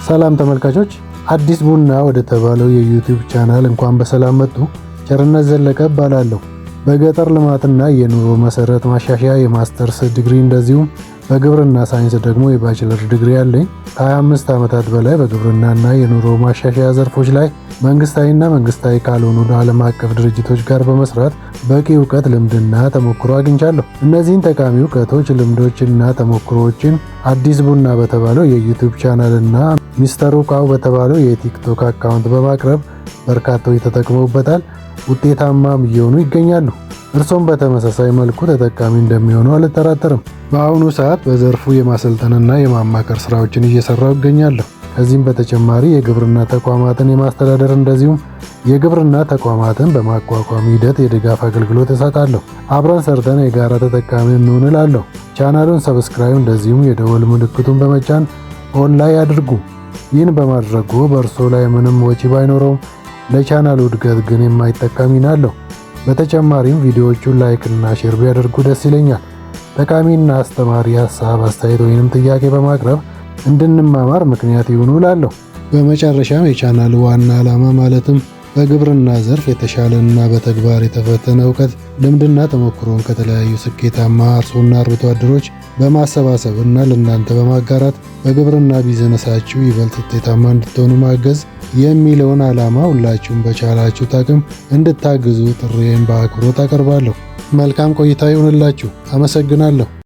ሰላም ተመልካቾች፣ አዲስ ቡና ወደ ተባለው የዩቲዩብ ቻናል እንኳን በሰላም መጡ። ቸርነት ዘለቀ እባላለሁ። በገጠር ልማትና የኑሮ መሰረት ማሻሻያ የማስተርስ ዲግሪ እንደዚሁም በግብርና ሳይንስ ደግሞ የባችለር ዲግሪ አለኝ። ከ25 ዓመታት በላይ በግብርናና የኑሮ ማሻሻያ ዘርፎች ላይ መንግስታዊና መንግስታዊ ካልሆኑ ዓለም አቀፍ ድርጅቶች ጋር በመስራት በቂ እውቀት፣ ልምድና ተሞክሮ አግኝቻለሁ። እነዚህን ጠቃሚ እውቀቶች፣ ልምዶችና ተሞክሮዎችን አዲስ ቡና በተባለው የዩቲዩብ ቻናልና ሚስተር እውቃው በተባለው የቲክቶክ አካውንት በማቅረብ በርካቶች ተጠቅመውበታል፣ ውጤታማም እየሆኑ ይገኛሉ። እርሶም በተመሳሳይ መልኩ ተጠቃሚ እንደሚሆኑ አልጠራጠርም። በአሁኑ ሰዓት በዘርፉ የማሰልጠንና የማማከር ስራዎችን እየሰራው ይገኛለሁ። ከዚህም በተጨማሪ የግብርና ተቋማትን የማስተዳደር እንደዚሁም የግብርና ተቋማትን በማቋቋም ሂደት የድጋፍ አገልግሎት እሰጣለሁ። አብረን ሰርተን የጋራ ተጠቃሚ እንሁን እላለሁ። ቻናሉን ሰብስክራይብ እንደዚሁም የደወል ምልክቱን በመጫን ኦን ላይ አድርጉ። ይህን በማድረጉ በእርሶ ላይ ምንም ወጪ ባይኖረውም ለቻናሉ እድገት ግን የማይተካ ሚና አለው። በተጨማሪም ቪዲዮዎቹን ላይክ እና ሼር ቢያደርጉ ደስ ይለኛል። ጠቃሚና አስተማሪ ሀሳብ፣ አስተያየት ወይንም ጥያቄ በማቅረብ እንድንማማር ምክንያት ይሁኑ እላለሁ። በመጨረሻም የቻናሉ ዋና ዓላማ ማለትም በግብርና ዘርፍ የተሻለና በተግባር የተፈተነ እውቀት፣ ልምድና ተሞክሮን ከተለያዩ ስኬታማ አርሶና አርብቶ አደሮች በማሰባሰብ እና ለእናንተ በማጋራት በግብርና ቢዝነሳችሁ ይበልጥ ውጤታማ እንድትሆኑ ማገዝ የሚለውን ዓላማ ሁላችሁም በቻላችሁት አቅም እንድታግዙ ጥሪዬን በአክብሮት አቀርባለሁ። መልካም ቆይታ ይሁንላችሁ። አመሰግናለሁ።